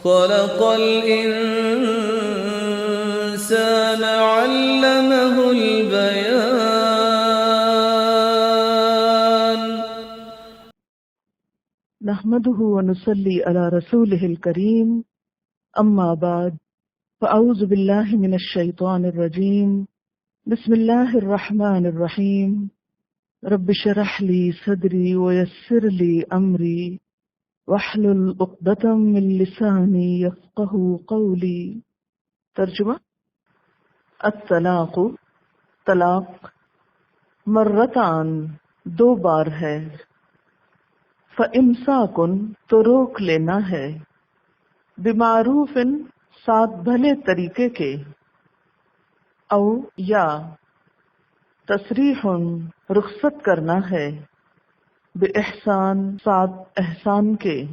خلق الإنسان علمه البيان. نحمده ونصلي على رسوله الكريم، أما بعد، فأعوذ بالله من الشيطان الرجيم. بسم الله الرحمن الرحيم. رب اشرح لي صدري ويسر لي أمري واحلل عقدة من لساني يفقهوا قولي. ترجمہ: الطلاق، طلاق مرتان، دو بار ہے، فَإِمْسَاكٌ تو روک لینا ہے، بِمَعْرُوفٍ ساتھ بھلے طریقے کے، او یا تسریح رخصت کرنا ہے، بِإِحْسَان ساتھ احسان کے،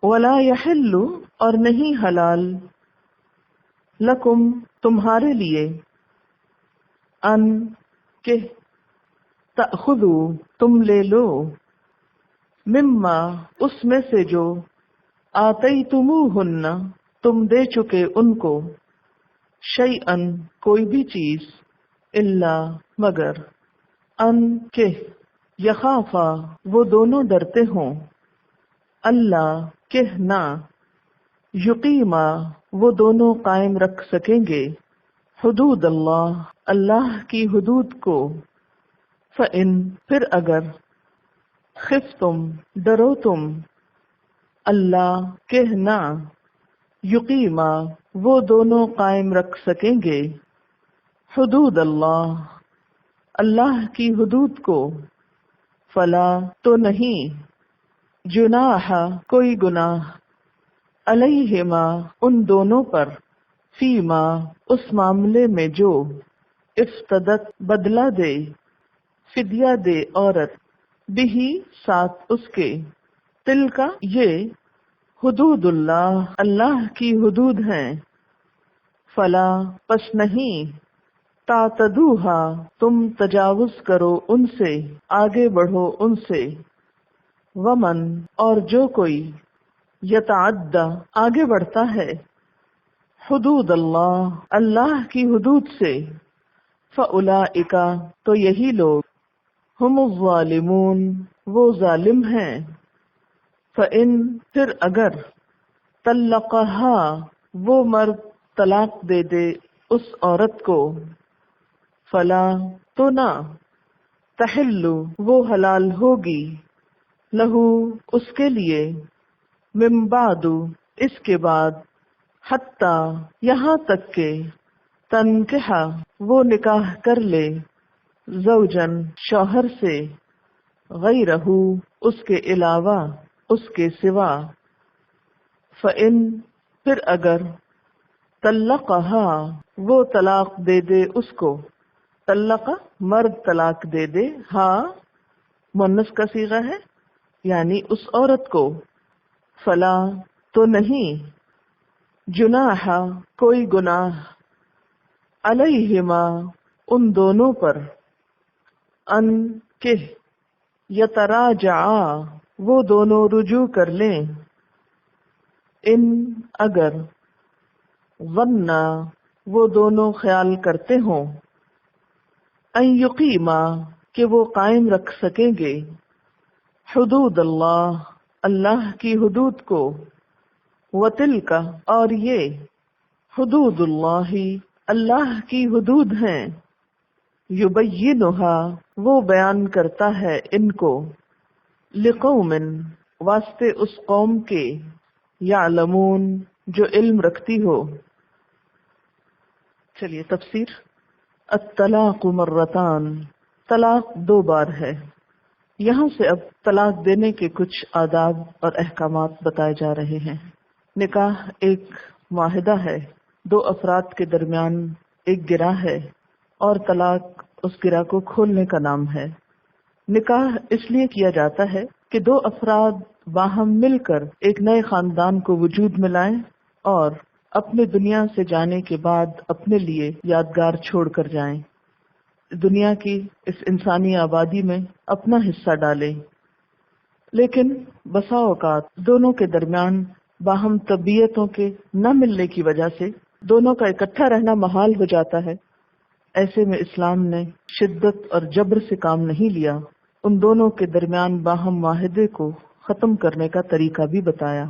وَلَا يَحِلُّ اور نہیں حلال، لَكُمْ تمہارے لیے، ان کہ تأخذوا تم لے لو، مما اس میں سے جو آتیتموہن تم دے چکے ان کو، شیئن کوئی بھی چیز، الا مگر، ان کہ یخافا وہ دونوں ڈرتے ہوں، اللہ کہ نہ، یقیما وہ دونوں قائم رکھ سکیں گے، حدود اللہ اللہ کی حدود کو، فإن پھر اگر خفتم ڈرو تم، اللہ کہ نہ، یقیما وہ دونوں قائم رکھ سکیں گے، حدود اللہ اللہ کی حدود کو، فلا تو نہیں، جناح کوئی گناہ، علیہما ان دونوں پر، فیما اس معاملے میں جو، افتدت بدلہ دے، فدیہ دے عورت، بھی ساتھ اس کے، تل کا یہ، حدود اللہ اللہ کی حدود ہیں، فلا پس نہیں، تعتدوہا تم تجاوز کرو ان سے، آگے بڑھو ان سے، ومن اور جو کوئی، یتعدی آگے بڑھتا ہے، حدود اللہ اللہ کی حدود سے، فاولئک تو یہی لوگ، ہم الظالمون وہ ظالم ہیں، فإن پھر اگر طلقہا وہ مرد طلاق دے دے اس عورت کو، فلا تو نہ، تحل وہ حلال ہوگی، لہو اس کے لیے، من بعد اس کے بعد، حتی یہاں تک کہ، تنکح وہ نکاح کر لے، زوجن شوہر سے، غیرہ اس کے علاوہ، اس کے سوا، فإن پھر اگر طلقہا وہ طلاق دے دے اس کو، طلق مرد طلاق دے دے، ہاں مؤنث کا صیغہ ہے، یعنی اس عورت کو، فلا تو نہیں، جناح کوئی گناہ، علیہما ان دونوں پر، ان کہ یتراجعا وہ دونوں رجوع کر لیں، ان اگر، ظنا وہ دونوں خیال کرتے ہوں، ان یقیما کہ وہ قائم رکھ سکیں گے، حدود اللہ اللہ کی حدود کو، وتلک اور یہ، حدود اللہ اللہ کی حدود ہیں، یبینھا وہ بیان کرتا ہے ان کو، لقوم واسطے اس قوم کے، یعلمون جو علم رکھتی ہو۔ چلیے تفسیر۔ الطلاق مرتان، طلاق دو بار ہے۔ یہاں سے اب طلاق دینے کے کچھ آداب اور احکامات بتائے جا رہے ہیں۔ نکاح ایک معاہدہ ہے، دو افراد کے درمیان ایک گرہ ہے، اور طلاق اس گرہ کو کھولنے کا نام ہے۔ نکاح اس لیے کیا جاتا ہے کہ دو افراد باہم مل کر ایک نئے خاندان کو وجود میں لائیں اور اپنے دنیا سے جانے کے بعد اپنے لیے یادگار چھوڑ کر جائیں، دنیا کی اس انسانی آبادی میں اپنا حصہ ڈالیں۔ لیکن بسا اوقات دونوں کے درمیان باہم طبیعتوں کے نہ ملنے کی وجہ سے دونوں کا اکٹھا رہنا محال ہو جاتا ہے، ایسے میں اسلام نے شدت اور جبر سے کام نہیں لیا، ان دونوں کے درمیان باہم معاہدے کو ختم کرنے کا طریقہ بھی بتایا۔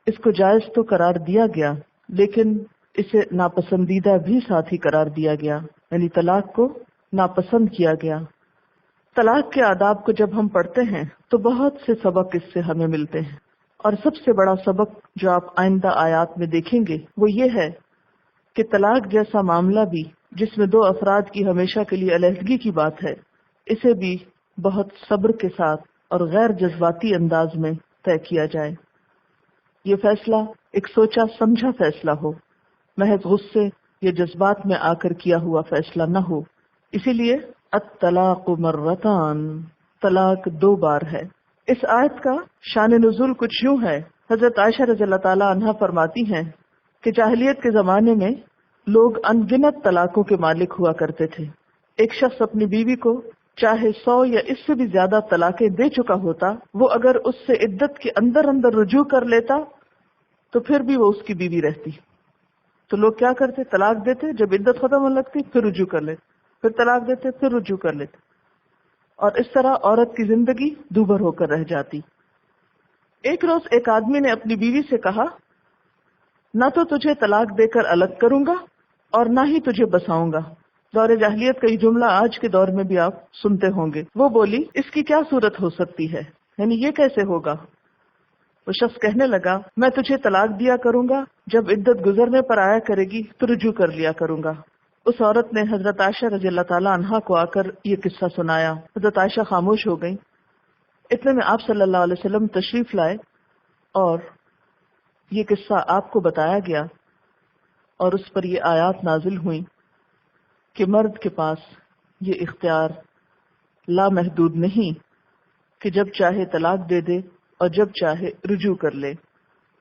اس کو جائز تو قرار دیا گیا، لیکن اسے ناپسندیدہ بھی ساتھ ہی قرار دیا گیا، یعنی طلاق کو ناپسند کیا گیا۔ طلاق کے آداب کو جب ہم پڑھتے ہیں تو بہت سے سبق اس سے ہمیں ملتے ہیں، اور سب سے بڑا سبق جو آپ آئندہ آیات میں دیکھیں گے وہ یہ ہے کہ طلاق جیسا معاملہ بھی جس میں دو افراد کی ہمیشہ کے لیے علیحدگی کی بات ہے، اسے بھی بہت صبر کے ساتھ اور غیر جذباتی انداز میں طے کیا جائے۔ یہ فیصلہ ایک سوچا سمجھا فیصلہ ہو، محض غصے یا جذبات میں آ کر کیا ہوا فیصلہ نہ ہو۔ اسی لیے الطلاق مرتان، طلاق دو بار ہے۔ اس آیت کا شان نزول کچھ یوں ہے، حضرت عائشہ رضی اللہ تعالی عنہا فرماتی ہیں کہ جاہلیت کے زمانے میں لوگ ان گنت طلاقوں کے مالک ہوا کرتے تھے۔ ایک شخص اپنی بیوی کو چاہے 100 یا اس سے بھی زیادہ طلاقیں دے چکا ہوتا، وہ اگر اس سے عدت کے اندر اندر رجوع کر لیتا تو پھر بھی وہ اس کی بیوی رہتی۔ تو لوگ کیا کرتے؟ طلاق دیتے، جب عدت ختم ہونے لگتی پھر رجوع کر لیتے، پھر طلاق دیتے، پھر رجوع کر لیتے، اور اس طرح عورت کی زندگی دوبھر ہو کر رہ جاتی۔ ایک روز ایک آدمی نے اپنی بیوی سے کہا، نہ تو تجھے طلاق دے کر الگ کروں گا اور نہ ہی تجھے بساؤں گا۔ دور جاہلیت کا یہ جملہ آج کے دور میں بھی آپ سنتے ہوں گے۔ وہ بولی، اس کی کیا صورت ہو سکتی ہے، یعنی یہ کیسے ہوگا؟ وہ شخص کہنے لگا، میں تجھے طلاق دیا کروں گا، جب عدت گزرنے پر آیا کرے گی تو رجوع کر لیا کروں گا۔ اس عورت نے حضرت عائشہ رضی اللہ تعالی عنہا کو آ کر یہ قصہ سنایا۔ حضرت عائشہ خاموش ہو گئیں۔ اتنے میں آپ صلی اللہ علیہ وسلم تشریف لائے اور یہ قصہ آپ کو بتایا گیا، اور اس پر یہ آیات نازل ہوئیں کہ مرد کے پاس یہ اختیار لامحدود نہیں کہ جب چاہے طلاق دے دے اور جب چاہے رجوع کر لے،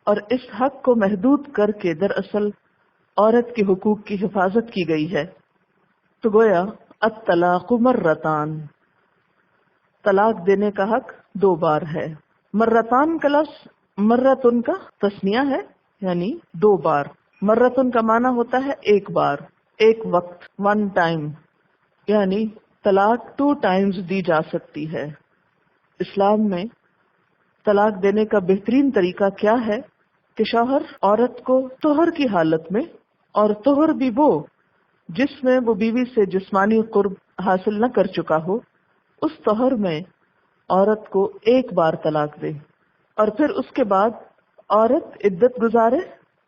اور اس حق کو محدود کر کے دراصل عورت کے حقوق کی حفاظت کی گئی ہے۔ تو گویا الطلاق مرتان، طلاق دینے کا حق دو بار ہے۔ مرتان کا لفظ مرتن کا تثنیہ ہے، یعنی دو بار۔ مرتن کا معنی ہوتا ہے ایک بار، ایک وقت، ون ٹائم، یعنی طلاق 2 ٹائمز دی جا سکتی ہے۔ اسلام میں طلاق دینے کا بہترین طریقہ کیا ہے کہ شوہر عورت کو طہر کی حالت میں، اور طہر بھی وہ جس میں وہ بیوی سے جسمانی قرب حاصل نہ کر چکا ہو، اس طہر میں عورت کو ایک بار طلاق دے، اور پھر اس کے بعد عورت عدت گزارے۔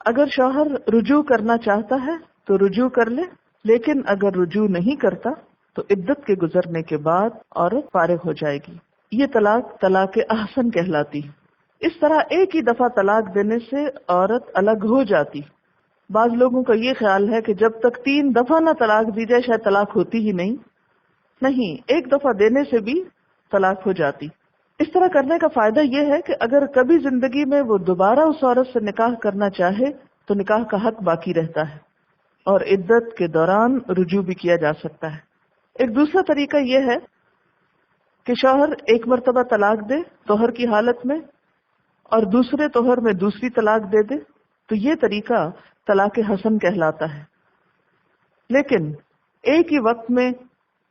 اگر شوہر رجوع کرنا چاہتا ہے تو رجوع کر لے، لیکن اگر رجوع نہیں کرتا تو عدت کے گزرنے کے بعد عورت فارغ ہو جائے گی۔ یہ طلاق طلاق احسن کہلاتی۔ اس طرح ایک ہی دفعہ طلاق دینے سے عورت الگ ہو جاتی۔ بعض لوگوں کا یہ خیال ہے کہ جب تک 3 دفعہ نہ طلاق دی جائے شاید طلاق ہوتی ہی نہیں، ایک دفعہ دینے سے بھی طلاق ہو جاتی۔ اس طرح کرنے کا فائدہ یہ ہے کہ اگر کبھی زندگی میں وہ دوبارہ اس عورت سے نکاح کرنا چاہے تو نکاح کا حق باقی رہتا ہے، اور عدت کے دوران رجوع بھی کیا جا سکتا ہے۔ ایک دوسرا طریقہ یہ ہے کہ شوہر ایک مرتبہ طلاق دے طہر کی حالت میں، اور دوسرے طہر میں دوسری طلاق دے دے، تو یہ طریقہ طلاق حسن کہلاتا ہے۔ لیکن ایک ہی وقت میں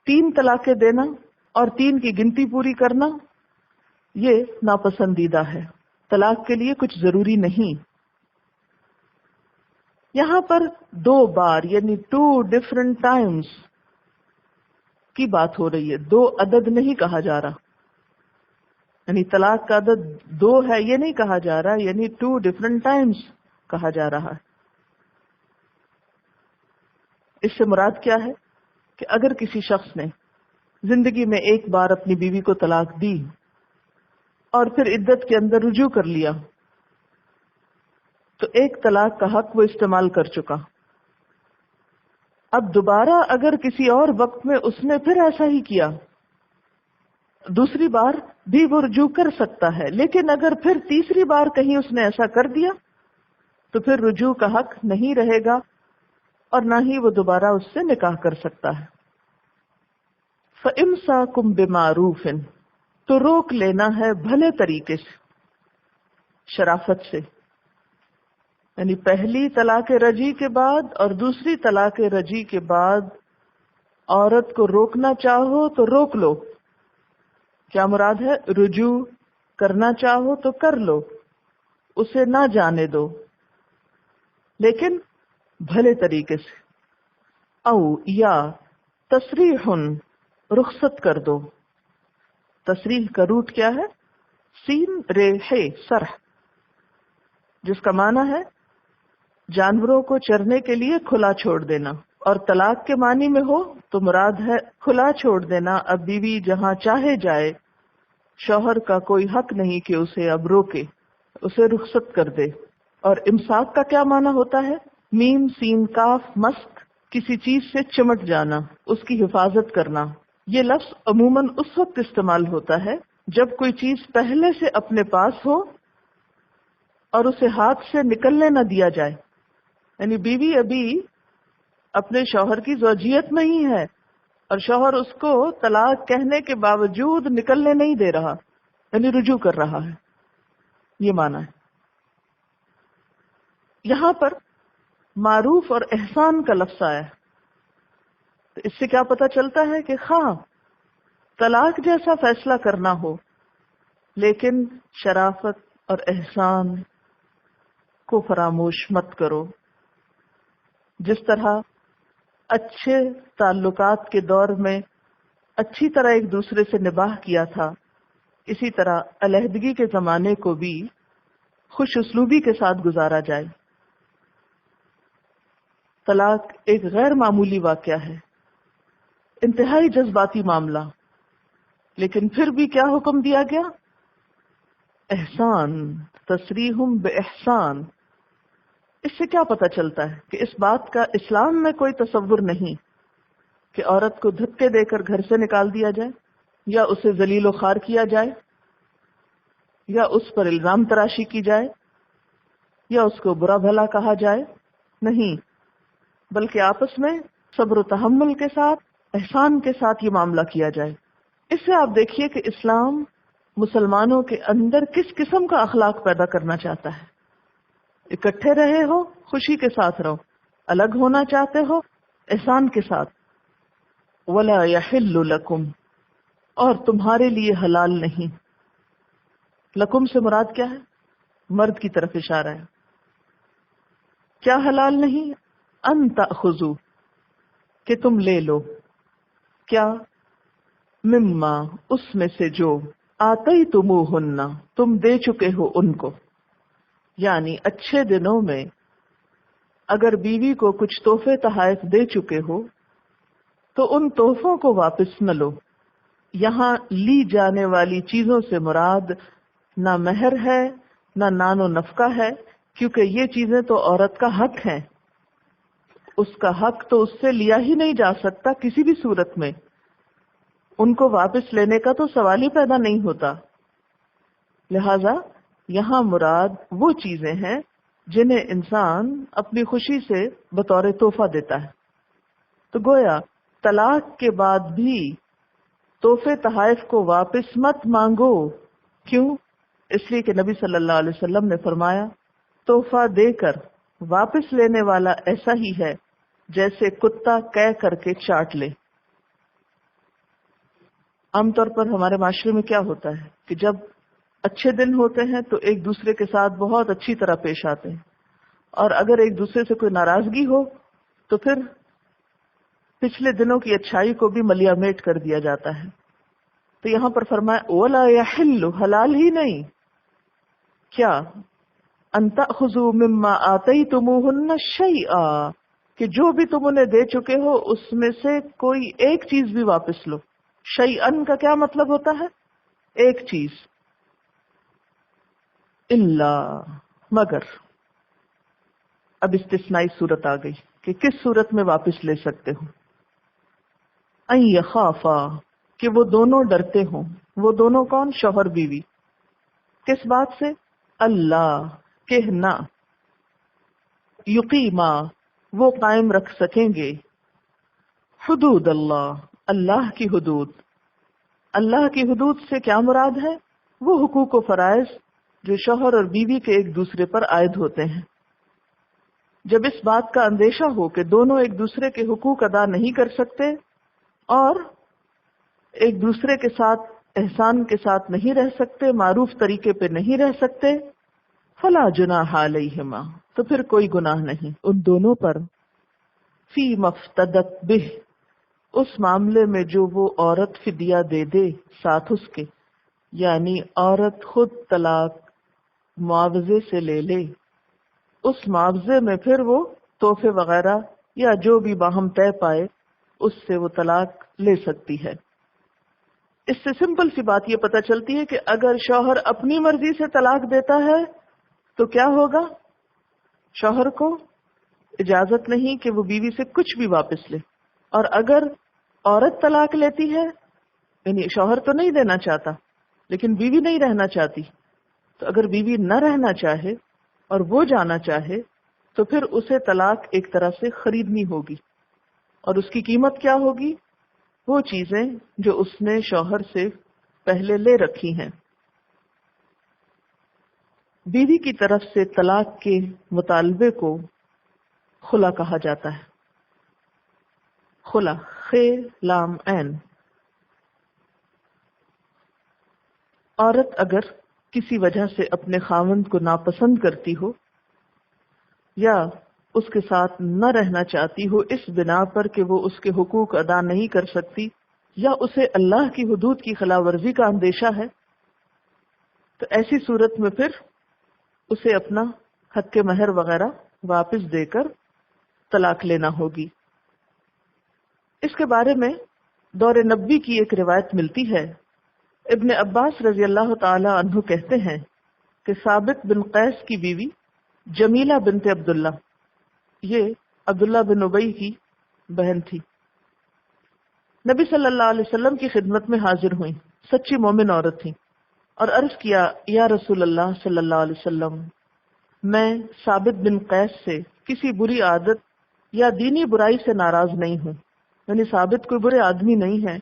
3 طلاقیں دینا اور 3 کی گنتی پوری کرنا یہ ناپسندیدہ ہے۔ طلاق کے لیے کچھ ضروری نہیں۔ یہاں پر 2 بار یعنی 2 ڈفرنٹ ٹائمز کی بات ہو رہی ہے، 2 عدد نہیں کہا جا رہا، یعنی طلاق کا عدد 2 ہے یہ نہیں کہا جا رہا، یعنی 2 ڈفرنٹ ٹائمز کہا جا رہا ہے۔ اس سے مراد کیا ہے کہ اگر کسی شخص نے زندگی میں ایک بار اپنی بیوی کو طلاق دی اور پھر عدت کے اندر رجوع کر لیا تو ایک طلاق کا حق وہ استعمال کر چکا۔ اب دوبارہ اگر کسی اور وقت میں اس نے پھر ایسا ہی کیا، دوسری بار بھی وہ رجوع کر سکتا ہے، لیکن اگر پھر تیسری بار کہیں اس نے ایسا کر دیا تو پھر رجوع کا حق نہیں رہے گا، اور نہ ہی وہ دوبارہ اس سے نکاح کر سکتا ہے۔ فَإِمْسَاكُمْ بِمَعْرُوفٍ، تو روک لینا ہے بھلے طریقے سے، شرافت سے۔ یعنی پہلی طلاق رجعی کے بعد اور دوسری طلاق رجعی کے بعد عورت کو روکنا چاہو تو روک لو. کیا مراد ہے؟ رجوع کرنا چاہو تو کر لو، اسے نہ جانے دو، لیکن بھلے طریقے سے. او یا تصریح، رخصت کر دو. تصریح کا روٹ کیا ہے؟ سین ریح سرح، جس کا معنی ہے جانوروں کو چرنے کے لیے کھلا چھوڑ دینا. اور طلاق کے معنی میں ہو تو مراد ہے کھلا چھوڑ دینا. اب بیوی جہاں چاہے جائے، شوہر کا کوئی حق نہیں کہ اسے اب روکے، اسے رخصت کر دے. اور امساک کا کیا معنی ہوتا ہے؟ میم سین کاف مسک، کسی چیز سے چمٹ جانا، اس کی حفاظت کرنا. یہ لفظ عموماً اس وقت استعمال ہوتا ہے جب کوئی چیز پہلے سے اپنے پاس ہو اور اسے ہاتھ سے نکلنے نہ دیا جائے. یعنی بیوی ابھی اپنے شوہر کی زوجیت میں ہی ہے اور شوہر اس کو طلاق کہنے کے باوجود نکلنے نہیں دے رہا، یعنی رجوع کر رہا ہے. یہ معنی ہے. یہاں پر معروف اور احسان کا لفظ آیا ہے، تو اس سے کیا پتہ چلتا ہے کہ خواہ طلاق جیسا فیصلہ کرنا ہو، لیکن شرافت اور احسان کو فراموش مت کرو. جس طرح اچھے تعلقات کے دور میں اچھی طرح ایک دوسرے سے نباہ کیا تھا، اسی طرح علیحدگی کے زمانے کو بھی خوش اسلوبی کے ساتھ گزارا جائے. طلاق ایک غیر معمولی واقعہ ہے، انتہائی جذباتی معاملہ، لیکن پھر بھی کیا حکم دیا گیا؟ احسان، تصریح باحسان. اس سے کیا پتہ چلتا ہے کہ اس بات کا اسلام میں کوئی تصور نہیں کہ عورت کو دھکے دے کر گھر سے نکال دیا جائے، یا اسے ذلیل و خوار کیا جائے، یا اس پر الزام تراشی کی جائے، یا اس کو برا بھلا کہا جائے. نہیں، بلکہ آپس میں صبر و تحمل کے ساتھ، احسان کے ساتھ یہ معاملہ کیا جائے. اس سے آپ دیکھیے کہ اسلام مسلمانوں کے اندر کس قسم کا اخلاق پیدا کرنا چاہتا ہے. اکٹھے رہے ہو، خوشی کے ساتھ رہو. الگ ہونا چاہتے ہو، احسان کے ساتھ. وَلَا يَحِلُّ لَكُمْ، اور تمہارے لیے حلال نہیں. لکم سے مراد کیا ہے؟ مرد کی طرف اشارہ ہے. کیا حلال نہیں؟ ان تأخذوا، کہ تم لے لو. کیا؟ مما، اس میں سے جو آتیتموہن، تم دے چکے ہو ان کو. یعنی اچھے دنوں میں اگر بیوی کو کچھ تحفے تحائف دے چکے ہو تو ان تحفوں کو واپس نہ لو. یہاں لی جانے والی چیزوں سے مراد نہ مہر ہے، نہ نان و نفقہ ہے، کیونکہ یہ چیزیں تو عورت کا حق ہیں. اس کا حق تو اس سے لیا ہی نہیں جا سکتا کسی بھی صورت میں. ان کو واپس لینے کا تو سوال ہی پیدا نہیں ہوتا. لہذا یہاں مراد وہ چیزیں ہیں جنہیں انسان اپنی خوشی سے بطور تحفہ دیتا ہے. تو گویا طلاق کے بعد بھی تحفے تحائف کو واپس مت مانگو. کیوں؟ اس لیے کہ نبی صلی اللہ علیہ وسلم نے فرمایا تحفہ دے کر واپس لینے والا ایسا ہی ہے جیسے کتا قے کر کے چاٹ لے. عام طور پر ہمارے معاشرے میں کیا ہوتا ہے کہ جب اچھے دن ہوتے ہیں تو ایک دوسرے کے ساتھ بہت اچھی طرح پیش آتے ہیں، اور اگر ایک دوسرے سے کوئی ناراضگی ہو تو پھر پچھلے دنوں کی اچھائی کو بھی ملیا میٹ کر دیا جاتا ہے. تو یہاں پر فرمایا وَلَا يَحِلُّ، حلال ہی نہیں. کیا؟ أَن تَأْخُذُوا مِمَّا آتَيْتُمُوهُنَّ شَيْئًا، کہ جو بھی تم انہیں دے چکے ہو اس میں سے کوئی ایک چیز بھی واپس لو. شیئن کا کیا مطلب ہوتا ہے؟ ایک چیز. الا، مگر. اب استثنائی صورت آ گئی کہ کس صورت میں واپس لے سکتے ہو. ان یخافا، کہ وہ دونوں ڈرتے ہوں. وہ دونوں کون؟ شوہر بیوی. کس بات سے؟ اللہ، کہنا. یقیما، وہ قائم رکھ سکیں گے. حدود اللہ، اللہ کی حدود. اللہ کی حدود سے کیا مراد ہے؟ وہ حقوق و فرائض جو شوہر اور بیوی کے ایک دوسرے پر عائد ہوتے ہیں. جب اس بات کا اندیشہ ہو کہ دونوں ایک دوسرے کے حقوق ادا نہیں کر سکتے اور ایک دوسرے کے ساتھ احسان کے ساتھ نہیں رہ سکتے، معروف طریقے پہ نہیں رہ سکتے، فلا جناح علیہما، تو پھر کوئی گناہ نہیں ان دونوں پر، فی مفتدت بہ، اس معاملے میں جو وہ عورت فدیہ دے دے ساتھ اس کے، یعنی عورت خود طلاق معاوضے سے لے لے، اس معاوضے میں پھر وہ تحفے وغیرہ یا جو بھی باہم طے پائے اس سے وہ طلاق لے سکتی ہے۔ اس سے سمپل سی بات یہ پتہ چلتی ہے کہ اگر شوہر اپنی مرضی سے طلاق دیتا ہے تو کیا ہوگا؟ شوہر کو اجازت نہیں کہ وہ بیوی سے کچھ بھی واپس لے، اور اگر عورت طلاق لیتی ہے، یعنی شوہر تو نہیں دینا چاہتا لیکن بیوی نہیں رہنا چاہتی، تو اگر بیوی نہ رہنا چاہے اور وہ جانا چاہے تو پھر اسے طلاق ایک طرح سے خریدنی ہوگی، اور اس کی قیمت کیا ہوگی؟ وہ چیزیں جو اس نے شوہر سے پہلے لے رکھی ہیں۔ بیوی کی طرف سے طلاق کے مطالبے کو خلا کہا جاتا ہے۔ خلا، خے لام عین۔ عورت اگر کسی وجہ سے اپنے خاوند کو ناپسند کرتی ہو یا اس کے ساتھ نہ رہنا چاہتی ہو اس بنا پر کہ وہ اس کے حقوق ادا نہیں کر سکتی، یا اسے اللہ کی حدود کی خلاف ورزی کا اندیشہ ہے، تو ایسی صورت میں پھر اسے اپنا حق مہر وغیرہ واپس دے کر طلاق لینا ہوگی۔ اس کے بارے میں دور نبوی کی ایک روایت ملتی ہے۔ ابن عباس رضی اللہ تعالی عنہ کہتے ہیں کہ ثابت بن قیس کی بیوی جمیلہ بنت عبداللہ، یہ عبداللہ بن ابی کی بہن تھی، نبی صلی اللہ علیہ وسلم کی خدمت میں حاضر ہوئیں، سچی مومن عورت تھی، اور عرض کیا، یا رسول اللہ صلی اللہ علیہ وسلم، میں ثابت بن قیس سے کسی بری عادت یا دینی برائی سے ناراض نہیں ہوں، یعنی ثابت کوئی برے آدمی نہیں ہے،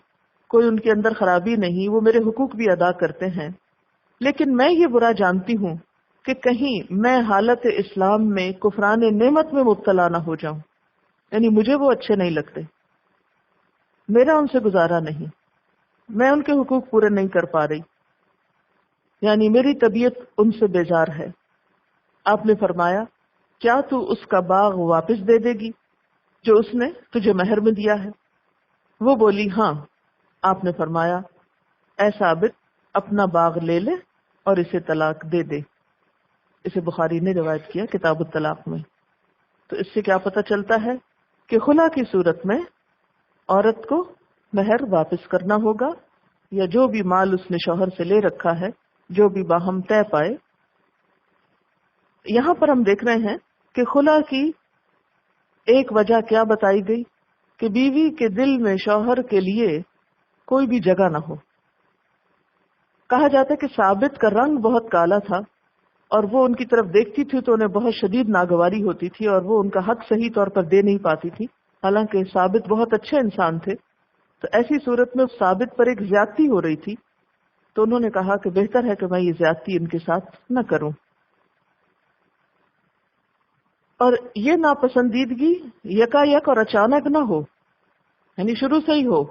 کوئی ان کے اندر خرابی نہیں، وہ میرے حقوق بھی ادا کرتے ہیں، لیکن میں یہ برا جانتی ہوں کہ کہیں میں حالت اسلام میں کفران نعمت میں مبتلا نہ ہو جاؤں، یعنی مجھے وہ اچھے نہیں لگتے، میرا ان سے گزارا نہیں، میں ان کے حقوق پورے نہیں کر پا رہی، یعنی میری طبیعت ان سے بیزار ہے۔ آپ نے فرمایا، کیا تو اس کا باغ واپس دے دے گی جو اس نے تجھے مہر میں دیا ہے؟ وہ بولی، ہاں۔ آپ نے فرمایا، اے ثابت، اپنا باغ لے لے اور اسے طلاق دے دے۔ اسے بخاری نے روایت کیا کتاب الطلاق میں۔ تو اس سے کیا پتہ چلتا ہے کہ خلا کی صورت میں عورت کو مہر واپس کرنا ہوگا، یا جو بھی مال اس نے شوہر سے لے رکھا ہے، جو بھی باہم طے پائے۔ یہاں پر ہم دیکھ رہے ہیں کہ خلا کی ایک وجہ کیا بتائی گئی کہ بیوی کے دل میں شوہر کے لیے کوئی بھی جگہ نہ ہو۔ کہا جاتا ہے کہ ثابت کا رنگ بہت کالا تھا اور وہ ان کی طرف دیکھتی تھی تو انہیں بہت شدید ناگواری ہوتی تھی اور وہ ان کا حق صحیح طور پر دے نہیں پاتی تھی، حالانکہ ثابت بہت اچھے انسان تھے۔ تو ایسی صورت میں ثابت پر ایک زیادتی ہو رہی تھی، تو انہوں نے کہا کہ بہتر ہے کہ میں یہ زیادتی ان کے ساتھ نہ کروں۔ اور یہ ناپسندیدگی یکا یک اور اچانک نہ ہو، یعنی شروع سے ہی ہو،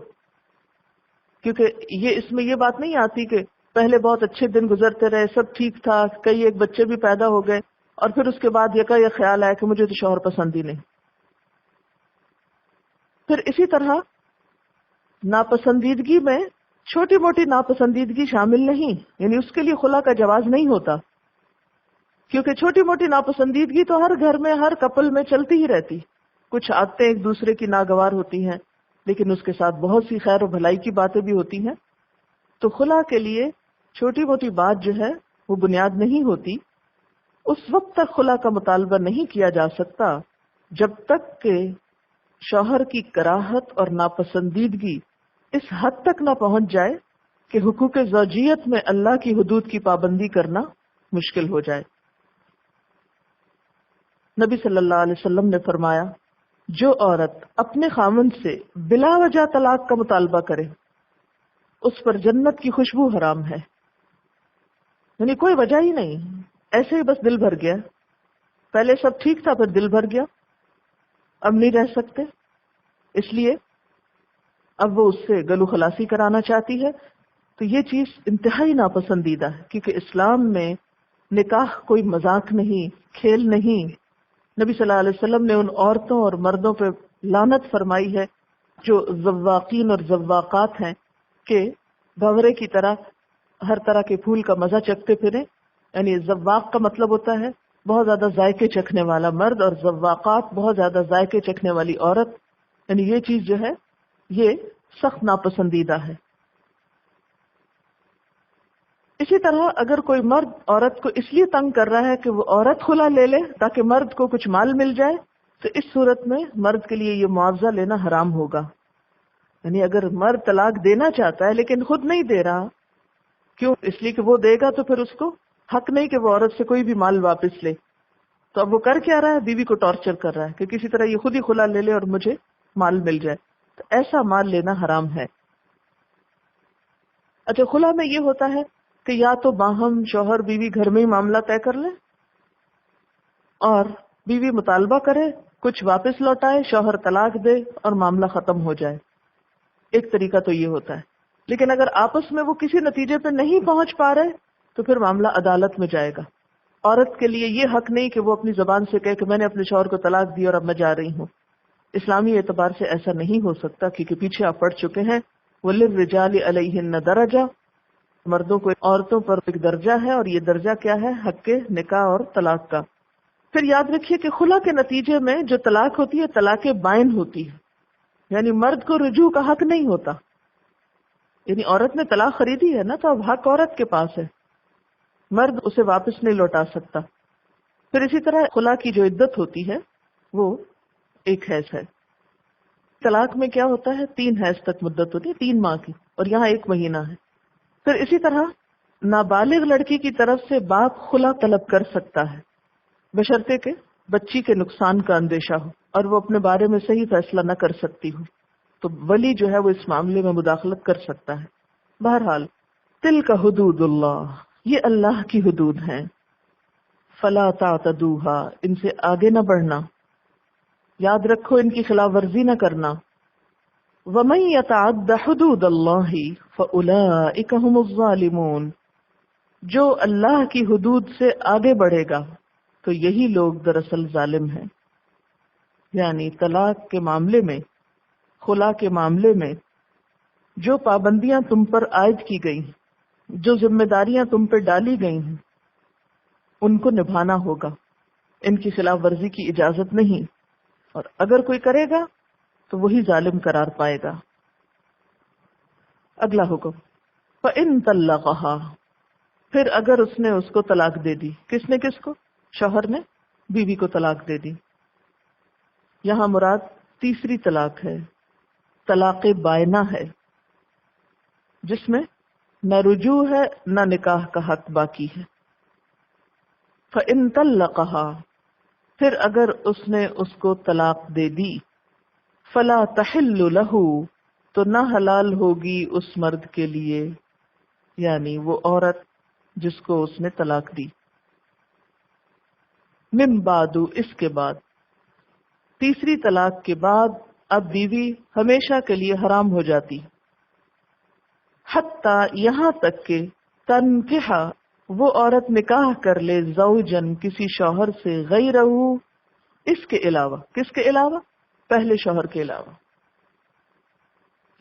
کیونکہ اس میں یہ بات نہیں آتی کہ پہلے بہت اچھے دن گزرتے رہے، سب ٹھیک تھا، کئی ایک بچے بھی پیدا ہو گئے، اور پھر اس کے بعد یکا یک خیال آیا کہ مجھے تو شوہر پسند ہی نہیں۔ پھر اسی طرح ناپسندیدگی میں چھوٹی موٹی ناپسندیدگی شامل نہیں، یعنی اس کے لیے خلا کا جواز نہیں ہوتا، کیونکہ چھوٹی موٹی ناپسندیدگی تو ہر گھر میں، ہر کپل میں چلتی ہی رہتی، کچھ عادتیں ایک دوسرے کی ناگوار ہوتی ہیں، لیکن اس کے ساتھ بہت سی خیر و بھلائی کی باتیں بھی ہوتی ہیں۔ تو خلا کے لیے چھوٹی موٹی بات جو ہے وہ بنیاد نہیں ہوتی۔ اس وقت تک خلا کا مطالبہ نہیں کیا جا سکتا جب تک کہ شوہر کی کراہت اور ناپسندیدگی اس حد تک نہ پہنچ جائے کہ حقوق زوجیت میں اللہ کی حدود کی پابندی کرنا مشکل ہو جائے۔ نبی صلی اللہ علیہ وسلم نے فرمایا، جو عورت اپنے خاوند سے بلا وجہ طلاق کا مطالبہ کرے اس پر جنت کی خوشبو حرام ہے، یعنی کوئی وجہ ہی نہیں، ایسے ہی بس دل بھر گیا، پہلے سب ٹھیک تھا، پھر دل بھر گیا، اب نہیں رہ سکتے، اس لیے اب وہ اس سے گلو خلاصی کرانا چاہتی ہے. تو یہ چیز انتہائی ناپسندیدہ ہے، کیونکہ اسلام میں نکاح کوئی مذاق نہیں، کھیل نہیں. نبی صلی اللہ علیہ وسلم نے ان عورتوں اور مردوں پہ لعنت فرمائی ہے جو ذواقین اور ذواقات ہیں، کہ بھنورے کی طرح ہر طرح کے پھول کا مزہ چکھتے پھریں. یعنی ذواق کا مطلب ہوتا ہے بہت زیادہ ذائقے چکھنے والا مرد، اور ذواقات بہت زیادہ ذائقے چکھنے والی عورت. یعنی یہ چیز جو ہے یہ سخت ناپسندیدہ ہے. اسی طرح اگر کوئی مرد عورت کو اس لیے تنگ کر رہا ہے کہ وہ عورت خلا لے لے تاکہ مرد کو کچھ مال مل جائے، تو اس صورت میں مرد کے لیے یہ معاوضہ لینا حرام ہوگا. یعنی اگر مرد طلاق دینا چاہتا ہے لیکن خود نہیں دے رہا، کیوں؟ اس لیے کہ وہ دے گا تو پھر اس کو حق نہیں کہ وہ عورت سے کوئی بھی مال واپس لے. تو اب وہ کر کیا رہا ہے؟ بیوی کو ٹارچر کر رہا ہے کہ کسی طرح یہ خود ہی خلا لے لے اور مجھے مال مل جائے. تو ایسا مال لینا حرام ہے. اچھا، خلا میں یہ ہوتا ہے کہ یا تو باہم شوہر بیوی گھر میں ہی معاملہ طے کر لیں اور بیوی مطالبہ کرے، کچھ واپس لوٹائے، شوہر طلاق دے اور معاملہ ختم ہو جائے. ایک طریقہ تو یہ ہوتا ہے. لیکن اگر آپس میں وہ کسی نتیجے پہ نہیں پہنچ پا رہے تو پھر معاملہ عدالت میں جائے گا. عورت کے لیے یہ حق نہیں کہ وہ اپنی زبان سے کہے کہ میں نے اپنے شوہر کو طلاق دی اور اب میں جا رہی ہوں. اسلامی اعتبار سے ایسا نہیں ہو سکتا، کیونکہ پیچھے آپ پڑھ چکے ہیں وَلِلرِّجَالِ عَلَيْهِنَّ دَرَجَةٌ، مردوں کو عورتوں پر ایک درجہ ہے، اور یہ درجہ کیا ہے؟ حق کے نکاح اور طلاق کا. پھر یاد رکھیے کہ خلا کے نتیجے میں جو طلاق ہوتی ہے طلاق بائن ہوتی ہے، یعنی مرد کو رجوع کا حق نہیں ہوتا. یعنی عورت نے طلاق خریدی ہے نا، تو اب حق عورت کے پاس ہے، مرد اسے واپس نہیں لوٹا سکتا. پھر اسی طرح خلا کی جو عدت ہوتی ہے وہ ایک حیض ہے. طلاق میں کیا ہوتا ہے؟ 3 حیض تک مدت ہوتی ہے، 3 ماہ کی، اور یہاں 1 مہینہ ہے. پھر اسی طرح نابالغ لڑکی کی طرف سے باپ خلا طلب کر سکتا ہے، بشرطے کہ بچی کے نقصان کا اندیشہ ہو اور وہ اپنے بارے میں صحیح فیصلہ نہ کر سکتی ہو، تو ولی جو ہے وہ اس معاملے میں مداخلت کر سکتا ہے. بہرحال تلک حدود اللہ، یہ اللہ کی حدود ہیں. فلا تعتدوها، ان سے آگے نہ بڑھنا، یاد رکھو ان کی خلاف ورزی نہ کرنا. وَمَن يَتَعَدَّ حُدُودَ اللَّهِ فَأُولَئِكَ هُمُ الظَّالِمُونَ، جو اللہ کی حدود سے آگے بڑھے گا تو یہی لوگ دراصل ظالم ہیں. یعنی طلاق کے معاملے میں، خلا کے معاملے میں جو پابندیاں تم پر عائد کی گئی، جو ذمہ داریاں تم پہ ڈالی گئی ہیں، ان کو نبھانا ہوگا. ان کی خلاف ورزی کی اجازت نہیں، اور اگر کوئی کرے گا تو وہی ظالم قرار پائے گا. اگلا حکم، فَإِن طَلَّقَهَا، پھر اگر اس نے اس کو طلاق دے دی. کس نے؟ کس کو؟ شوہر نے بیوی کو طلاق دے دی. یہاں مراد تیسری طلاق ہے، طلاق بائنہ ہے، جس میں نہ رجوع ہے نہ نکاح کا حق باقی ہے. فَإِن طَلَّقَهَا، پھر اگر اس نے اس کو طلاق دے دی، فلا تحل لہ، تو نہ حلال ہوگی اس مرد کے لیے، یعنی وہ عورت جس کو اس نے طلاق دی. من بعد، اس کے بعد، تیسری طلاق کے بعد اب بیوی ہمیشہ کے لیے حرام ہو جاتی. حتی، یہاں تک کہ تنکح، وہ عورت نکاح کر لے زوجن، کسی شوہر سے، غیرہ، اس کے علاوہ. کس کے علاوہ؟ پہلے شوہر کے علاوہ.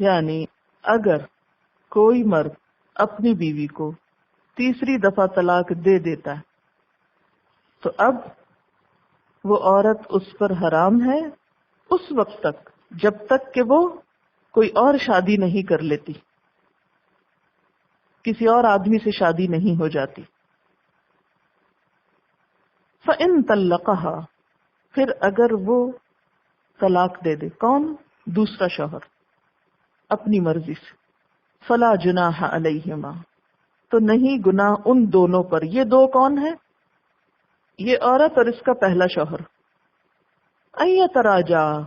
یعنی اگر کوئی مرد اپنی بیوی کو تیسری دفعہ طلاق دے دیتا ہے تو اب وہ عورت اس پر حرام ہے اس وقت تک جب تک کہ وہ کوئی اور شادی نہیں کر لیتی، کسی اور آدمی سے شادی نہیں ہو جاتی. فَإِن طَلَّقَهَا، پھر اگر وہ طلاق دے دے. کون؟ دوسرا شوہر، اپنی مرضی سے. فَلَا جُنَاحَ عَلَيْهِمَا، تو نہیں گناہ ان دونوں پر. یہ دو کون ہیں؟ یہ عورت اور اس کا پہلا شوہر. أَن يَتَرَاجَعَا،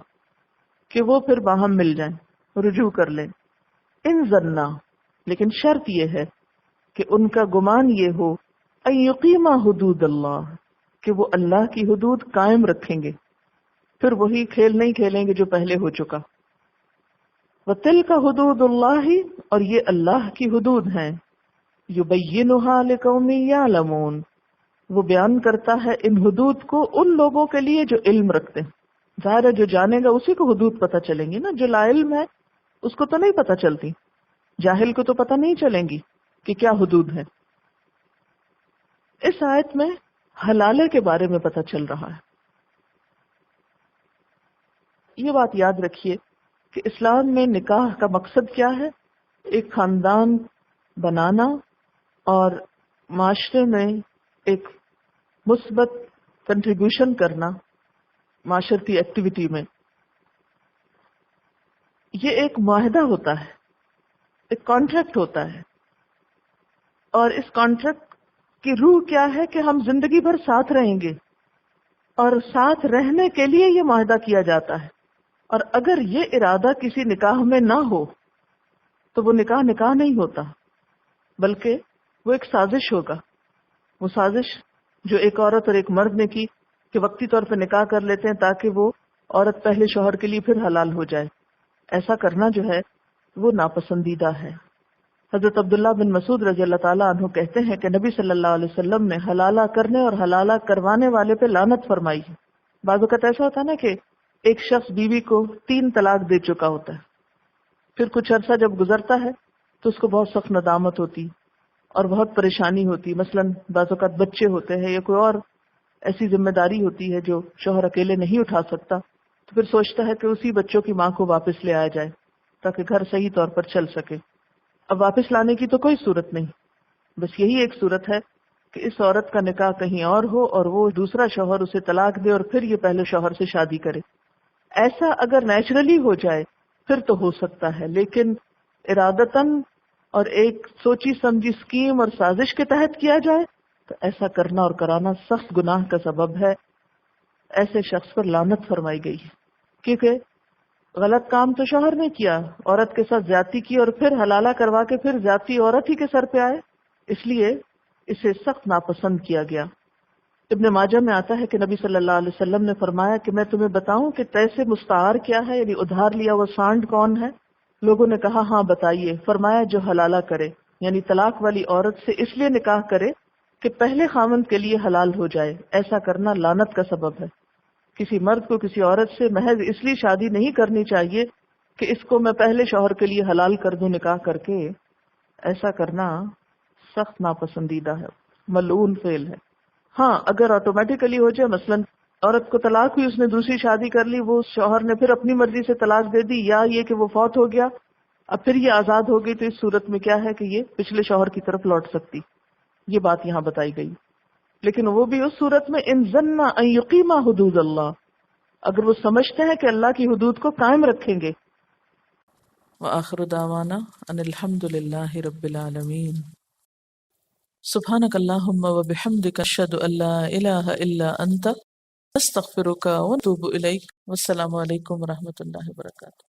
کہ وہ پھر باہم مل جائیں، رجوع کر لیں. إِن ظَنَّا، لیکن شرط یہ ہے کہ ان کا گمان یہ ہو، أَن يُقِيمَا حُدُودَ اللَّهِ، کہ وہ اللہ کی حدود قائم رکھیں گے، پھر وہی کھیل نہیں کھیلیں گے جو پہلے ہو چکا۔ وَتِلْكَ حُدُودُ اللَّهِ، اور یہ اللہ کی حدود ہیں، يُبَيِّنُهَا لِقَوْمٍ يَعْلَمُونَ، وہ بیان کرتا ہے ان حدود کو ان لوگوں کے لیے جو علم رکھتے ہیں۔ ظاہر ہے جو جانے گا اسی کو حدود پتہ چلیں گی نا، جو لا علم ہے اس کو تو نہیں پتہ چلتی، جاہل کو تو پتہ نہیں چلیں گی کہ کیا حدود ہے۔ اس آیت میں حلالے کے بارے میں پتہ چل رہا ہے۔ یہ بات یاد رکھیے کہ اسلام میں نکاح کا مقصد کیا ہے؟ ایک خاندان بنانا اور معاشرے میں ایک مثبت کنٹریبیوشن کرنا معاشرتی ایکٹیویٹی میں۔ یہ ایک معاہدہ ہوتا ہے، ایک کانٹریکٹ ہوتا ہے، اور اس کانٹریکٹ کی روح کیا ہے کہ ہم زندگی بھر ساتھ رہیں گے، اور ساتھ رہنے کے لیے یہ معاہدہ کیا جاتا ہے۔ اور اگر یہ ارادہ کسی نکاح میں نہ ہو تو وہ نکاح نہیں ہوتا، بلکہ وہ ایک سازش ہوگا۔ وہ سازش جو ایک عورت اور ایک مرد نے کی کہ وقتی طور پہ نکاح کر لیتے ہیں تاکہ وہ عورت پہلے شوہر کے لیے پھر حلال ہو جائے، ایسا کرنا جو ہے وہ ناپسندیدہ ہے۔ حضرت عبداللہ بن مسعود رضی اللہ تعالیٰ عنہ کہتے ہیں کہ نبی صلی اللہ علیہ وسلم نے حلالہ کرنے اور حلالہ کروانے والے پہ لعنت فرمائی ہے۔ بعض اوقات ایسا ہوتا ہے نا کہ ایک شخص بیوی کو 3 طلاق دے چکا ہوتا ہے، پھر کچھ عرصہ جب گزرتا ہے تو اس کو بہت سخت ندامت ہوتی اور بہت پریشانی ہوتی۔ مثلا بعض اوقات بچے ہوتے ہیں یا کوئی اور ایسی ذمہ داری ہوتی ہے جو شوہر اکیلے نہیں اٹھا سکتا، تو پھر سوچتا ہے کہ اسی بچوں کی ماں کو واپس لے آیا جائے تاکہ گھر صحیح طور پر چل سکے۔ اب واپس لانے کی تو کوئی صورت نہیں، بس یہی ایک صورت ہے کہ اس عورت کا نکاح کہیں اور ہو اور وہ دوسرا شوہر اسے طلاق دے اور پھر یہ پہلے شوہر سے شادی کرے۔ ایسا اگر نیچرلی ہو جائے پھر تو ہو سکتا ہے، لیکن ارادتاً اور ایک سوچی سمجھی اسکیم اور سازش کے تحت کیا جائے تو ایسا کرنا اور کرانا سخت گناہ کا سبب ہے۔ ایسے شخص پر لعنت فرمائی گئی ہے، کیونکہ غلط کام تو شوہر نے کیا، عورت کے ساتھ زیادتی کی اور پھر حلالہ کروا کے پھر زیادتی عورت ہی کے سر پہ آئے، اس لیے اسے سخت ناپسند کیا گیا۔ ابن ماجہ میں آتا ہے کہ نبی صلی اللہ علیہ وسلم نے فرمایا کہ میں تمہیں بتاؤں کہ تیسے مستعار کیا ہے، یعنی ادھار لیا وہ سانڈ کون ہے؟ لوگوں نے کہا ہاں بتائیے۔ فرمایا جو حلالہ کرے، یعنی طلاق والی عورت سے اس لیے نکاح کرے کہ پہلے خامند کے لیے حلال ہو جائے۔ ایسا کرنا لعنت کا سبب ہے۔ کسی مرد کو کسی عورت سے محض اس لیے شادی نہیں کرنی چاہیے کہ اس کو میں پہلے شوہر کے لیے حلال کر دوں نکاح کر کے۔ ایسا کرنا سخت ناپسندیدہ ہے، ملعون فعل ہے۔ ہاں اگر آٹومیٹیکلی ہو جائے، مثلا عورت کو طلاق ہوئی، اس نے دوسری شادی کر لی، وہ شوہر نے پھر اپنی مرضی سے طلاق دے دی، یا یہ کہ وہ فوت ہو گیا اب پھر یہ آزاد ہو گئی، تو اس صورت میں کیا ہے کہ یہ پچھلے شوہر کی طرف لوٹ سکتی۔ یہ بات یہاں بتائی گئی، لیکن وہ بھی اس صورت میں ان ظن ان یقیما حدود اللہ، اگر وہ سمجھتے ہیں کہ اللہ کی حدود کو قائم رکھیں گے۔ وآخر دعوانا ان الحمد للہ رب العالمین۔ سبحانک اللہم وبحمدک اشہد ان لا الہ الا انت استغفرک واتوب الیک۔ والسلام علیکم ورحمۃ اللہ وبرکاتہ۔